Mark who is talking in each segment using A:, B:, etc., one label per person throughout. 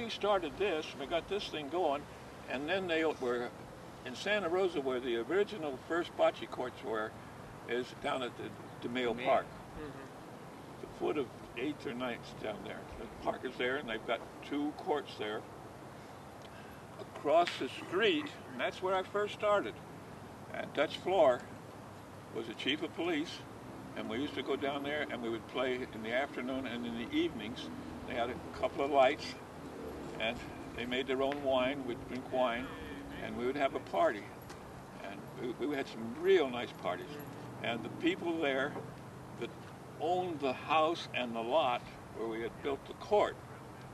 A: we started this, we got this thing going, and then they were in Santa Rosa, where the original first bocce courts were, is down at the DeMayo Park. The foot of 8th or 9th down there. The park is there, and they've got 2 courts there. Across the street, and that's where I first started. And Dutch Floor was the chief of police, and we used to go down there and we would play in the afternoon and in the evenings. They had a couple of lights, and they made their own wine. We'd drink wine, and we would have a party. And we had some real nice parties. And the people there that owned the house and the lot where we had built the court,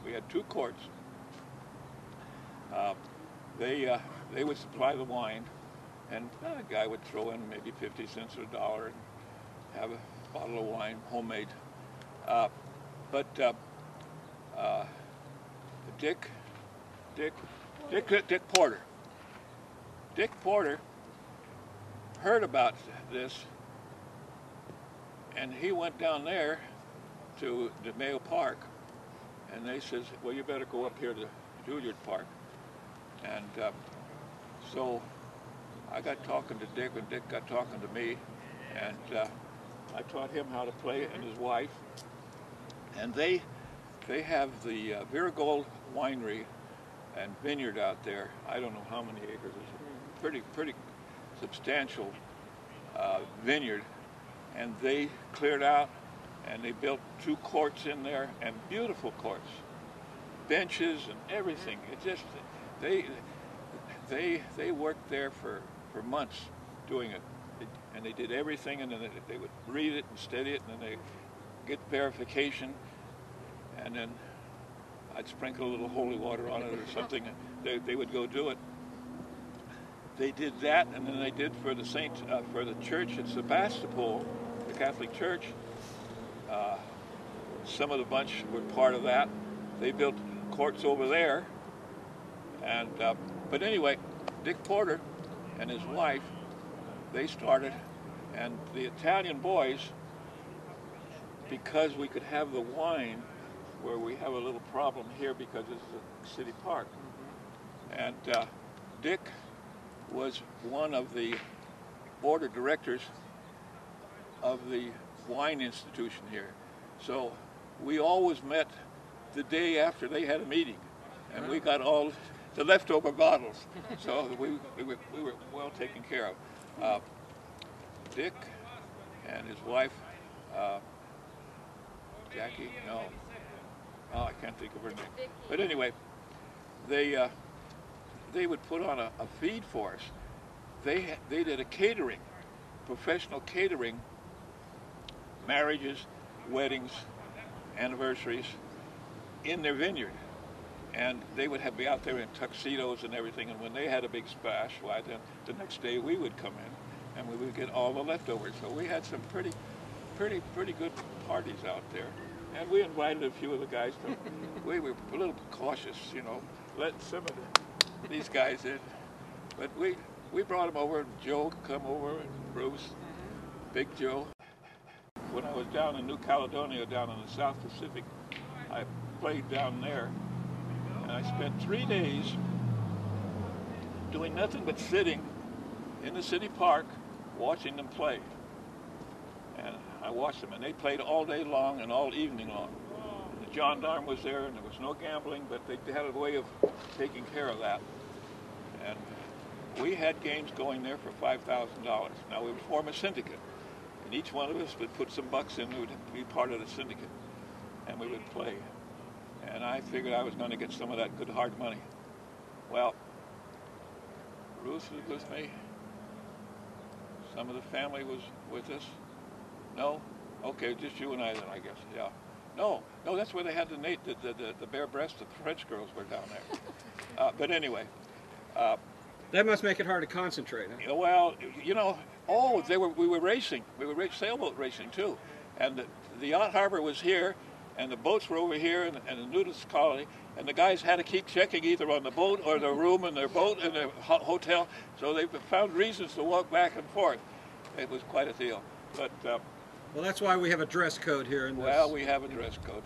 A: we had 2 courts, they would supply the wine, and a guy would throw in maybe 50 cents or $1 and have a bottle of wine, homemade. But Dick Porter heard about this, and he went down there to the DeMayo Park, and they says, well, you better go up here to Juilliard Park. And so I got talking to Dick, and Dick got talking to me, and I taught him how to play, and his wife. And they have the Viragold winery and vineyard out there. I don't know how many acres. It's a pretty substantial vineyard. And they cleared out, and they built 2 courts in there, and beautiful courts, benches and everything. It just they worked there for months doing it, and they did everything, and then they would read it and study it, and then they get verification, and then I'd sprinkle a little holy water on it or something, and they would go do it. They did that, and then they did for the for the church at Sebastopol, the Catholic Church. Some of the bunch were part of that. They built courts over there, and but anyway, Dick Porter and his wife, they started, and the Italian boys, because we could have the wine, where we have a little problem here because it's a city park, and Dick was one of the board of directors of the wine institution here. So we always met the day after they had a meeting, and we got all the leftover bottles. So we were well taken care of. Dick and his wife, Jackie, no, oh, I can't think of her name. But anyway, they would put on a feed for us. They did a catering, professional catering, marriages, weddings, anniversaries in their vineyard. And they would be out there in tuxedos and everything, and when they had a big splash, why then the next day we would come in and we would get all the leftovers. So we had some pretty good parties out there. And we invited a few of the guys to, we were a little cautious, you know, letting some of these guys in. But we brought them over, and Joe come over, and Bruce, Big Joe. When I was down in New Caledonia, down in the South Pacific, I played down there. And I spent 3 days doing nothing but sitting in the city park watching them play. And I watched them, and they played all day long and all evening long. And the gendarme was there, and there was no gambling, but they had a way of taking care of that. And we had games going there for $5,000. Now we would form a syndicate, and each one of us would put some bucks in, we would be part of the syndicate, and we would play. And I figured I was going to get some of that good hard money. Well, Ruth was with me. Some of the family was with us. No? Okay, just you and I then, I guess. Yeah. No, that's where they had the bare breasts. The French girls were down there. But anyway.
B: That must make it hard to concentrate, huh?
A: Well, you know, we were racing. We were sailboat racing too. And the yacht harbor was here, and the boats were over here, and the nudist colony, and the guys had to keep checking either on the boat or their room in their boat in their hotel, so they found reasons to walk back and forth. It was quite a deal. But
B: well, that's why we have a dress code here in this.
A: Well, we have a dress code.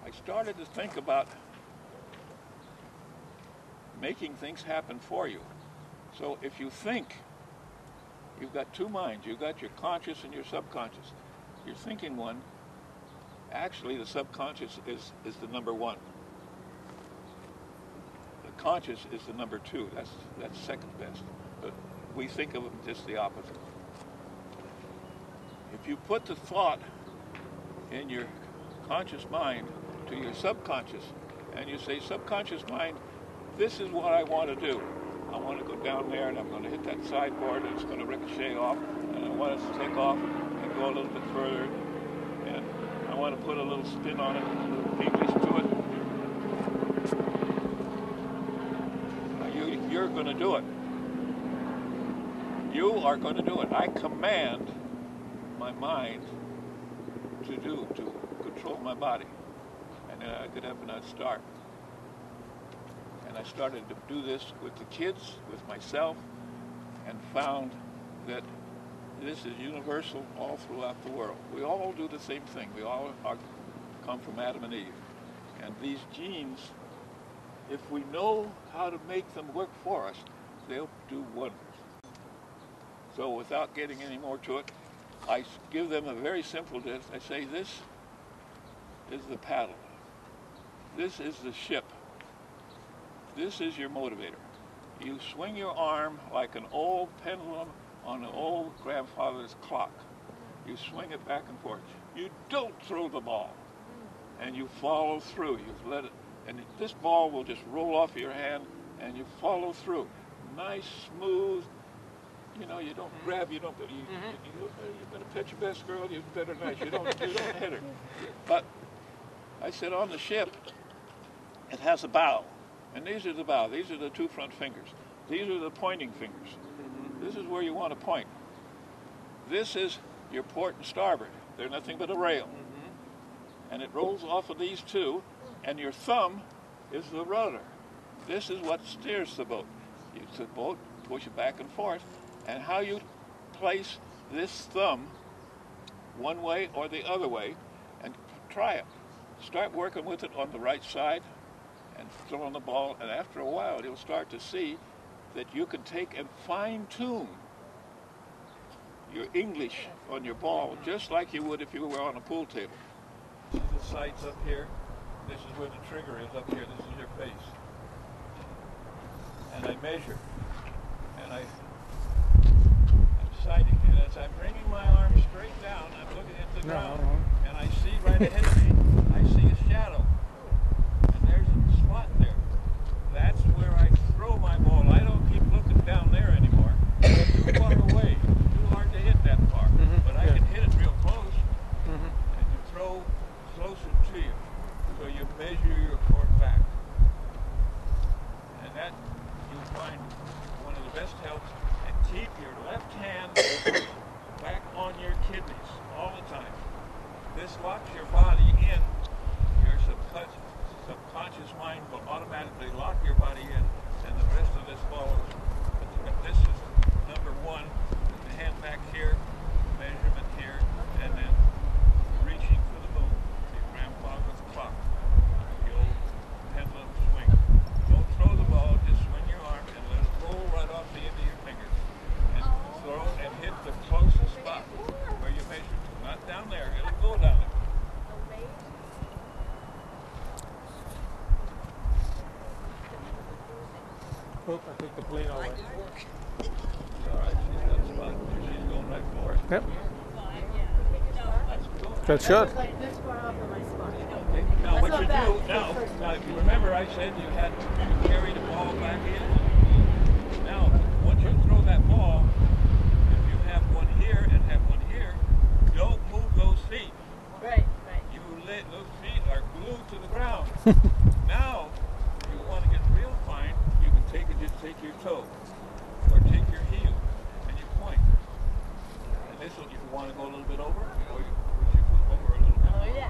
A: I started to think about making things happen for you. So if you think, you've got two minds. You've got your conscious and your subconscious. Your thinking one, actually the subconscious is the number one. The conscious is the number two. That's second best. But we think of them just the opposite. If you put the thought in your conscious mind to your subconscious, and you say, subconscious mind, this is what I want to do. I want to go down there and I'm going to hit that sideboard and it's going to ricochet off, and I want it to take off and go a little bit further, and I want to put a little spin on it, a little English to it. You're going to do it. You are going to do it. I command my mind to control my body. And then I get up and I'd start. And I started to do this with the kids, with myself, and found that this is universal all throughout the world. We all do the same thing. We all come from Adam and Eve. And these genes, if we know how to make them work for us, they'll do wonders. So without getting any more to it, I give them a very simple test. I say, this is the paddle. This is the ship. This is your motivator. You swing your arm like an old pendulum on an old grandfather's clock. You swing it back and forth. You don't throw the ball. And you follow through. You let it, and this ball will just roll off your hand, and you follow through. Nice, smooth. You know, you don't grab, you better pet your best girl, you better nice. You don't hit her. But I said on the ship, it has a bow. And these are the bow. These are the two front fingers. These are the pointing fingers. This is where you want to point. This is your port and starboard. They're nothing but a rail. And it rolls off of these two, and your thumb is the rudder. This is what steers the boat. You take the boat, push it back and forth, and how you place this thumb one way or the other way, and try it. Start working with it on the right side and throwing the ball, and after a while you'll start to see that you can take and fine-tune your English on your ball just like you would if you were on a pool table. See the sights up here? This is where the trigger is up here. This is your face. And I measure. And I'm sighting. And as I'm bringing my arm straight down, I'm looking at the ground. And I see right ahead of me, I see a shadow. And there's a spot there. That's where I throw my ball. I don't keep looking down there anymore. It's too far away. It's too hard to hit that far. But I can hit it real close. And you throw closer to you. So you measure your court back. And that, you find one of the best helps. And keep your left hand back on your kidneys all the time. This locks your body in. Your subconscious mind will automatically lock your body in, and the rest of this follows. This is number one. The hand back here, measurement here, and then reaching for the moon. Your grandfather's clock. The old pendulum swing. Don't throw the ball, just swing your arm and let it roll right off the end of your fingers. And throw and hit the closest spot where you measure. Not down there, it'll go down there.
C: Oh, I took the plane away.
A: All right, she's got a spot. She's going right for it.
C: Yep.
A: That's cool.
C: That should.
D: Like this far off of my spot.
A: Okay. Now what you do, now if you remember I said you had to carry the ball back in. Now, once you throw that ball, if you have one here and have one here, don't move those feet.
D: Right.
A: Those feet are glued to the ground. Now, if you want to get real fine, you can just take your toe or take your heel and you point. And this will, if you want to go a little bit over, or you push your foot over a little bit.
D: Oh yeah.